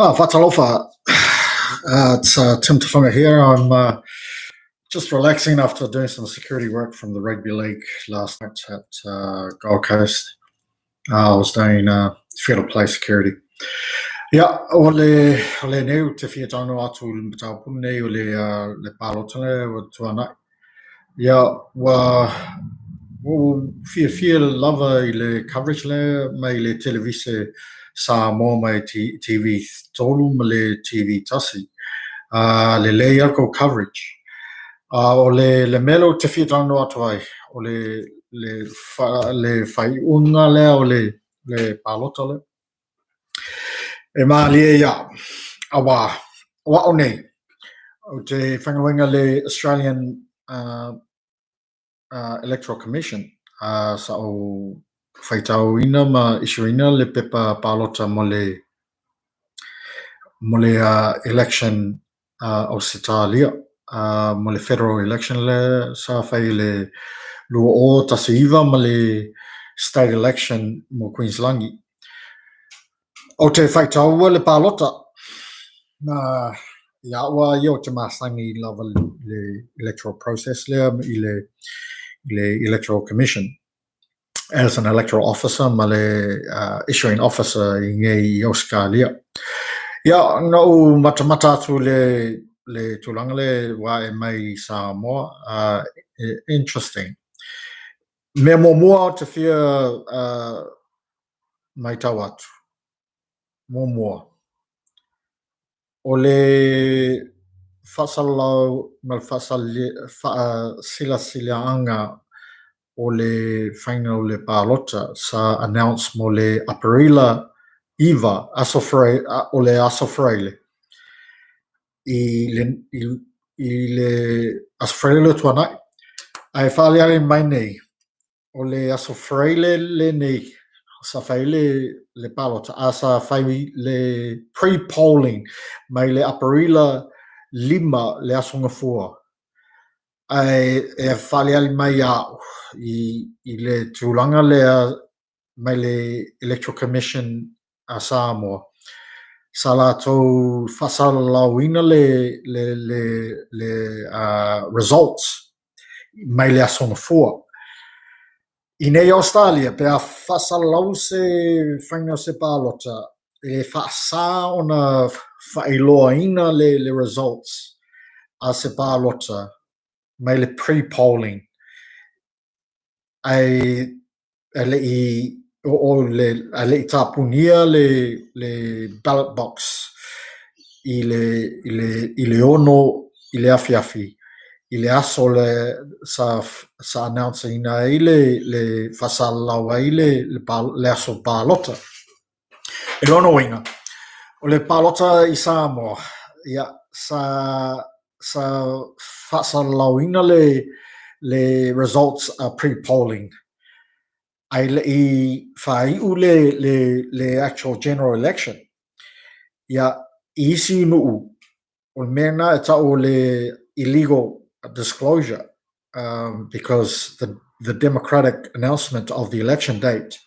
Fatalofa. It's Tim Tafunga here. I'm just relaxing after doing some security work from the rugby league last night at Gold Coast. I was doing field of play security. Yeah, ole neu te fia tano atu mtau pune ole le palotale o tuana. Yeah, wa fia lava I le coverage le mai le televise Samoan mai TV tolu ma le TV tasi. Le leako coverage. O le melo te fia tano atu ai. O le fai unga le o le palotale. E malia ia awa o nei o te whangawenga le Australian Electoral Commission sa o whaitau ina ma isuina le pepa palota mo le election o Sitalia mo le federal election le sa whai le lua o tasiiva ma le state election mo Queenslangi. O te whaitau le palota na iawa I o te masangi lava le electoral process le I le electoral commission as an electoral officer ma le issuing officer I ngai Australia. Ia no matamata atu le tulanga le wa e mai Samoa interesting. Me mua te fia mai tau atu. Mua. O le whasalau ma sila o le whainga o le palota sa announce mo le aparila iwa o le asofreile. I le asofreile tuanai. Ai whaleale mai nei. O le asofreile le nei. Sa whai le palota. A sa whai le pre-polling mai le aparila 5 le asonga fua. Ai e whaleale mai au. I le tūlanga lea mai le Electoral Commission a Samoa. Sa lātou whasalauina le results mai le asonga fua. I nei Australia, pe a whasalau se whainga se palota, e whaasa ona whailoa ina le results a se palota mai le pre-polling. Ai le tapunia le ballot box I le ono I le afiafi I le aso le sa announce ina I le fasalau ai le aso palota e lono winga o le palota I Samoa ia sa fasalau ina le results are pre-polling. Ai I whaiu le actual general election. Ia isi nuu o mena e tau le illegal disclosure because the democratic announcement of the election date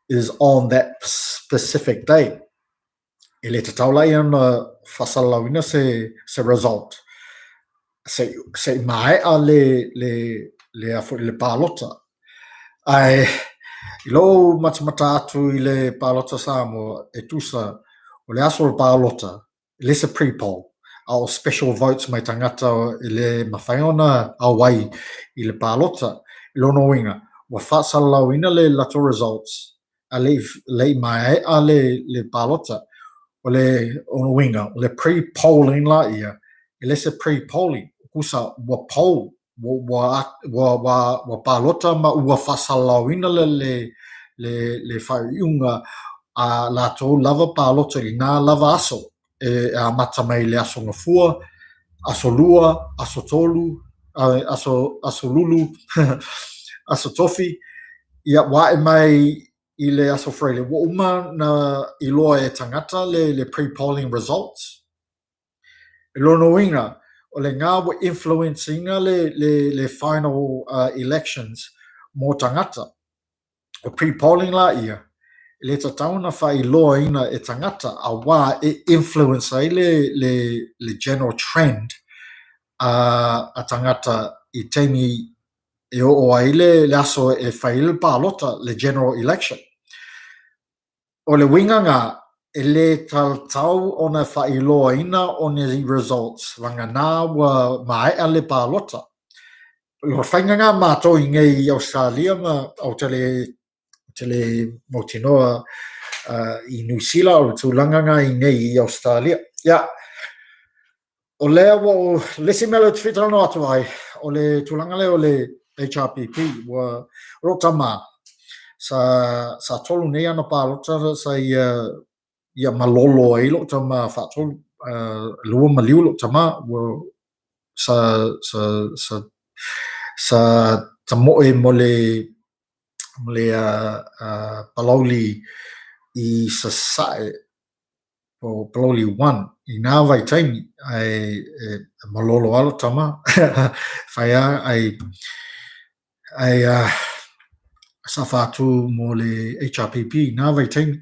is on that specific day. E le te taulai ana whasalauina se result. Se mai a le palota. Ai ilo matamata atu I le palota Samoa e tusa o le aso le palota le se pre-poll au special votes mai tangata le mawhaiona awai I le palota lono winga wa whasalauina le lato results a le mai a le palota o le ono winga le pre-polling la ia le se pre-polling kusa wa poll wa palota ma ua whasalauina le whaiunga a lato lava palota I nā lava aso a mata mai le aso ngafua, aso lua, aso tolu, aso lulu, aso tofi. Ia wae mai I le aso freile. Wa uma na iloa e tangata le pre-polling results. E lono inga, o le ngā wa influencing le final elections mo tangata. O pre-polling la ia. le tatauna failoaina e tangata a wā e influence ai le general trend a tangata I taimi e o ai le aso e fail palota le general election. O le winganga e le tau ona failoaina o ne results langa nā wa mai ale palota. Lo whainganga mātou I ngai Australia ma au tele motinoa I New Zealand o tūlanganga I ngai Australia. Ia, o lea wa o lesi mele te whitano atu ai, o le tūlanga leo le HRPP wa rotama sa tolu nei ana pālota sa ia malolo ai lo tama whatolu lua maliu lo tama wa sa tamoe mo le palauli I sa sae o palauli 1 I nā vai taimi ai malolo alo tama whaia ai sa whātu mo le HRPP nā vai taimi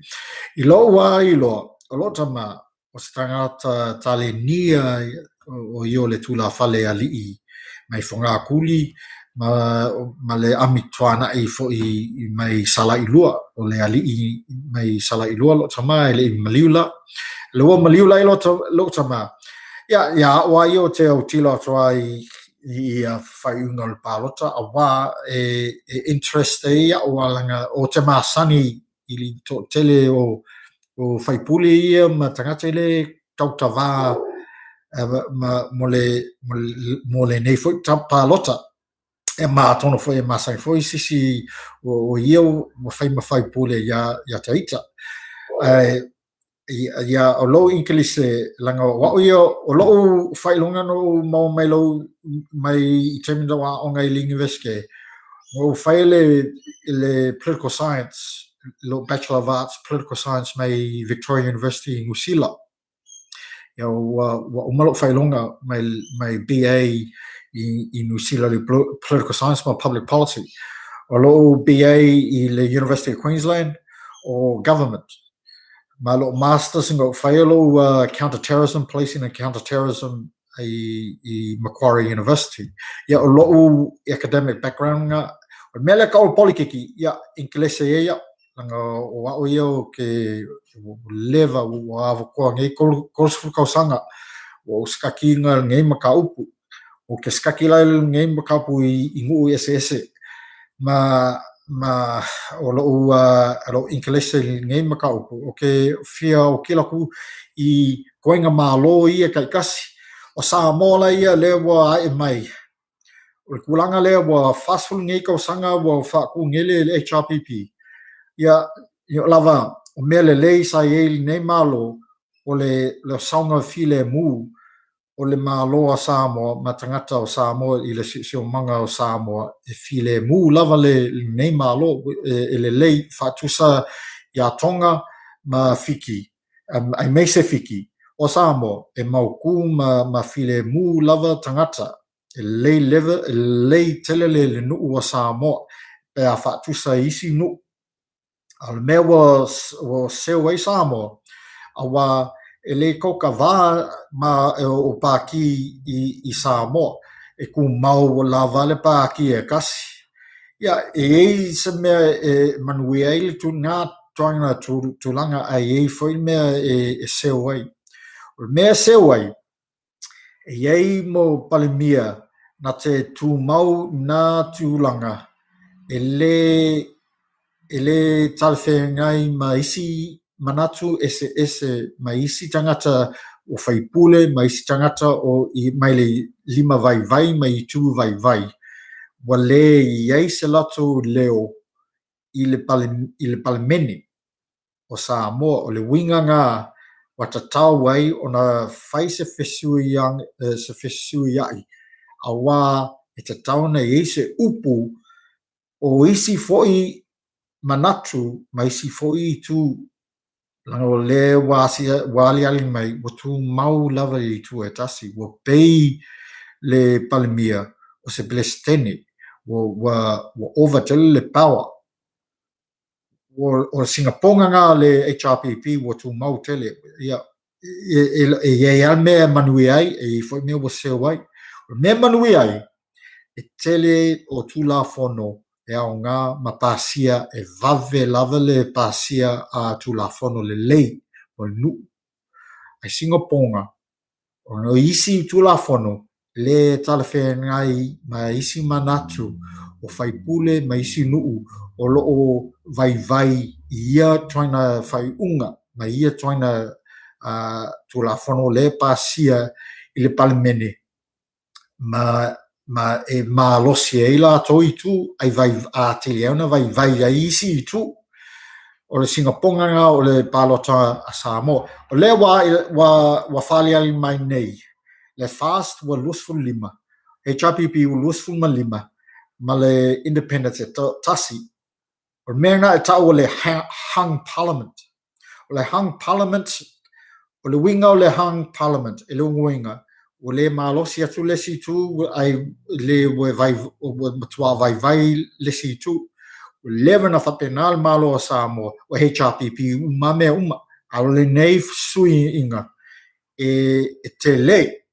I lo wā I lo o lo tama o sa tangata tale nia o io le tula whale alii mai whonga kuli ma le ami tuana I fo I mai sala ilua o le alii mai sala ilua lo tama le maliula le wa maliula lo tama ya wa io te o tilo toa I whaiunga le palota a wā interest e o alanga o te masani I to tele o whaipuli ia ma tangata le tautawā mo le nei fo palota e mātono foi e masai foi sisi o ia o whai pule ia taita ia o lo English langa wa ia o lo whailonga no mau mai lo mai I termina wa o ngai linguistics o whaile le political science lo Bachelor of Arts Political Science mai Victoria University in New Zealand ia wa umalo whailonga mai BA I New Zealand Political Science ma Public Policy o lo BA I le University of Queensland o Government ma lo Masters ngo whailo Counter-Terrorism Policing and Counter-Terrorism I Macquarie University ia o lo academic background nga o mele ka o politiki ia English ia langa o wa o ia ke leva o avo ko ngai ko sanga o skaki nga ngai maka upu o ke skaki la ngai maka pu I ngu SS ma o lo English ngai maka upu o ke fia o kila ku I koinga malo ia kai kasi o Samoa ia le wa ai mai o kulanga le wa fastful ngai ko sanga wa fa ku ngele le HRPP ia lava o mele lei sa ele nei malo o le saunga file mu o le malo a Samoa ma tangata o Samoa I le sio manga o Samoa e file mu lava le nei malo le lei fatusa ia tonga ma fiki ai me se fiki o Samoa e mauku ma file mu lava tangata lei leva lei tele le nu o Samoa pe a fatusa isi nu al me was se wai Samoa awa ele koka va ma o paki I Samoa e ku mau lava le paki e kasi ia e se me manui ai tu nga toanga tu langa ai foi me se wai me se wai e mo palemia na te tu mau na tu langa ele talfe ngai ma isi manatu ese ma isi tangata o whaipule ma isi tangata o I mai le lima vai mai tu vai wale iai se lato leo I le palemene o Samoa o le winga ngā watatau wai o na whai se fesui ai a wā e te tauna I se upu o isi foi manatu ma isi foi tu langa o le wali ali mai o tu mau lava I tu e tasi o pei le palemia o se blestene o overtele le power o Singaponga nga le HRPP wo tu mau tele ia e me manui ai e foi me wo se wai me manui ai e tele o tu la fono e au ngā mapasia e vave lava le pasia a tu la fono le lei o nu ai Singaponga o no isi tu la fono le talefe ngai ma isi manatu o fai pule ma isi nuu o lo o vai ia tryna fai unga ma ia tryna tu la fono le pasia i le palemene ma e malosi e la toi tu ai vai a tiliana vai ai isi tu o le Singaponga nga o le palota a Samoa o le wa fali ali mai nei le fast wa lusful lima HRPP wa lusful ma lima ma le independence tasi o mena e tau o le hung parliament o le hung parliament o le winga o le hung parliament e le winga o le malosi atu le si tu ai le vai o matua vai le si tu leva na fapenal malo o Samoa o HRPP uma me uma a le nei sui inga e te le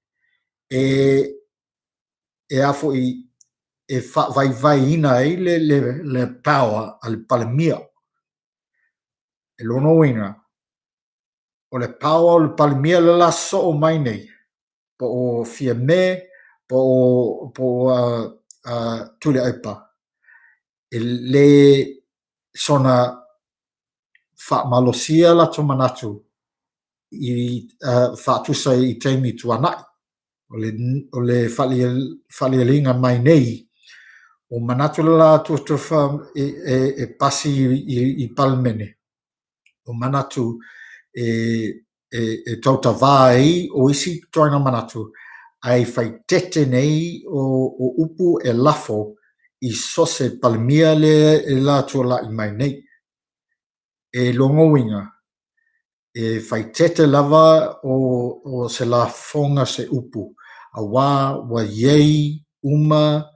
e afo i e vai ina ai le power al palemia e lono winga o le power al palemia le la so o mai nei po o fia me po tule aipa e le sona fa malosia la to manatu i fa tu sai i temi tu ana o le fali linga mai nei o manatu la tu fa e pasi i palmene o manatu e tauta vai o isi toina manatu ai fai tete nei o upu e lafo i sose palmia le la tu la i mai nei e longo winga e fai tete lava o se la fonga se upu a wa yei uma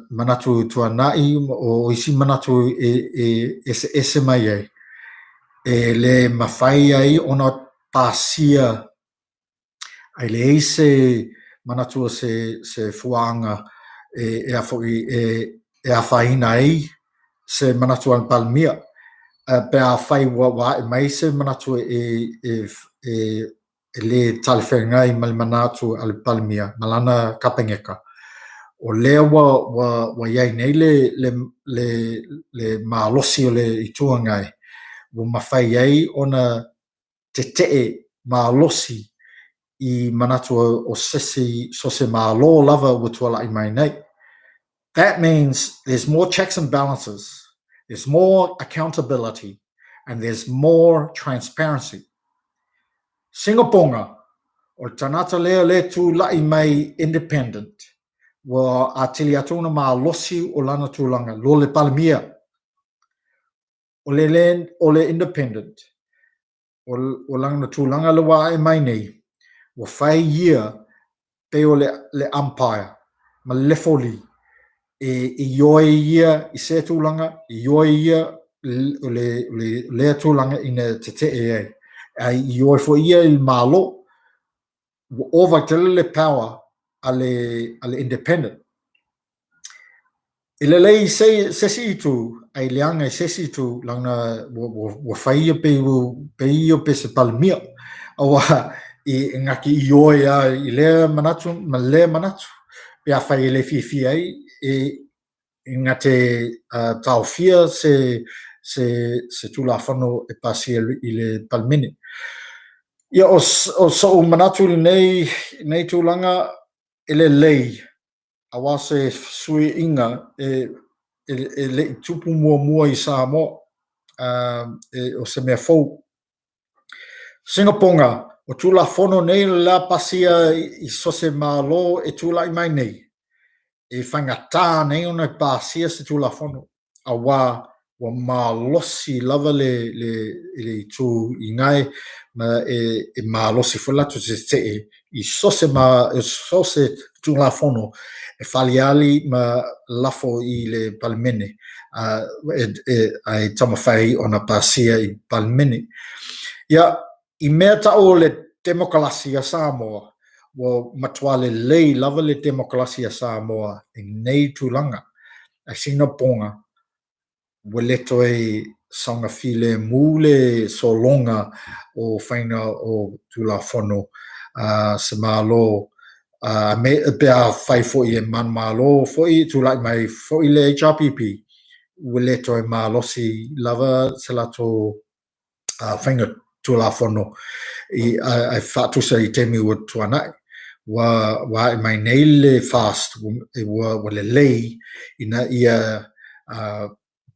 manatu tuanai o isi manatu ese mai e le mawhai ai ona pasia ai le ise manatu se fuanga e a whaina ai se manatu an palmia pe a whai wa e mai se manatu le talwhengai mal manatu al palmia malana kapengeka o lea wa iai nei le malosi o le ituangai wa mawhai ai ona te malosi i manatu o sese malo lava wa tuala i mai nei. That means there's more checks and balances, there's more accountability, and there's more transparency. Singaponga o tanata lea le tu lai mai independent wa atili atuna ma losi o lana tulanga lo le palemia o le land o le independent o lana tulanga le wa e mai nei wa fai year pe o le empire ma le foli i yoi ia i se tulanga i yoi ia le tulanga ina te ai yoi fo ia il malo over le power ale independent ile lei se si tu ai leanga se si tu langa wo fai pe io pe se palmia awa i ngaki yoi a ile manatu le manatu pe a fai le fi ai ngate taufia se tu la fano e pasi ile palmini ia o so manatu nei tu langa ele lei awa se sui inga le tupu mua i Samoa o se mea fou Singaponga o tu la fono nei la pasia i sose malo e tu la i mai nei e whangata nei ona pasia se tu la fono awa wa malosi lava le tu i ngai ma e malosi fola tu te I sose tu la fono e faliali ma lafo I le palmene ai tamawhai ona pasia I palmene ia I mea tau le demokrasia Samoa wa matuale lei lava le demokrasia Samoa I nei tūlanga a Singaponga waleto e sanga file mule so longa o whaina o tulafono se malo me pea whai foi e man malo foi tulai mai foi le HRPP waleto e malosi lava se lato whainga tulafono I whatu sa I temi ua tuanai wa I mai nei le fast wa le lei ina ia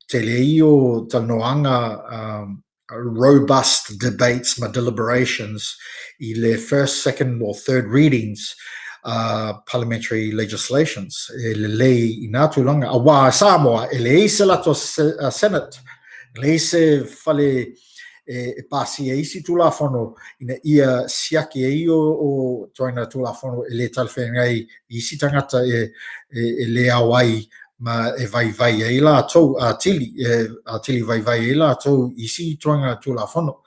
te lei o tanoanga robust debates ma deliberations I le first, second or third readings parliamentary legislations le lei ina tulanga awa Samoa le se lato Senate le se fale e pasi e isi tulafono ina ia siaki e o toina tulafono e le talwhengai isi tangata e le awai ma e vai e la tau a tili vai e la tau isi toina tulafono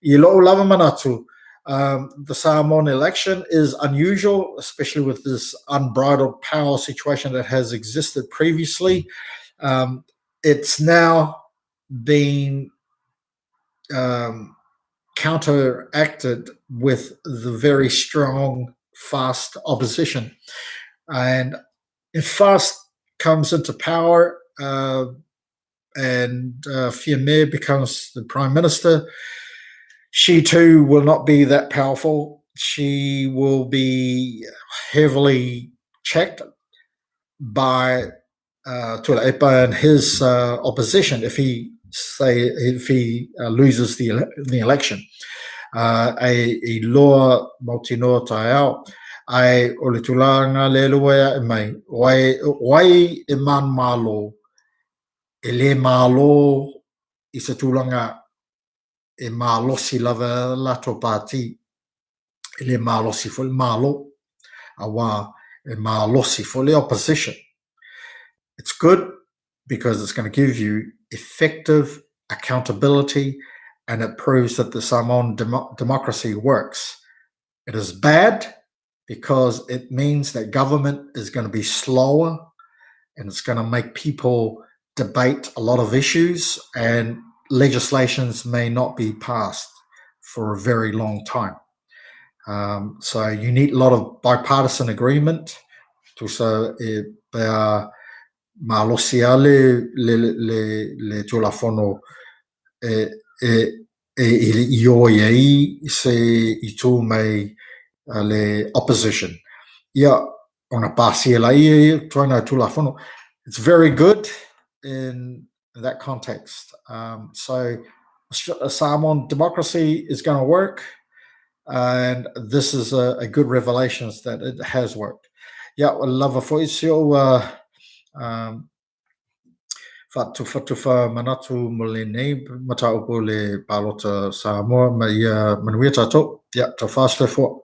I lo lava manatu. The Samoan election is unusual, especially with this unbridled power situation that has existed previously. It's now been counteracted with the very strong fast opposition. And if fast comes into power and Fiame becomes the prime minister, she too will not be that powerful. She will be heavily checked by Tualaepa and his opposition if he loses the election. I loa mautinoa tai au ai o le tulanga le lua e mai wai e man malo e le malo I se tulanga e malosi lava lato pati e le malosi fo le malo awa e malosi fo le opposition. It's good because it's going to give you effective accountability and it proves that the Samoan democracy works. It is bad because it means that government is going to be slower and it's going to make people debate a lot of issues and legislations may not be passed for a very long time. So you need a lot of bipartisan agreement to malosia le tulafono io iei se I tu mai le opposition. Ia ona pasi lai toina tulafono. It's very good in that context. So Samoan democracy is going to work, and this is a good revelation that it has worked. Yeah, lava foisio fatufa manatu molene mata opo le palota Samoa ma ia manuia tato. Yeah, to fast for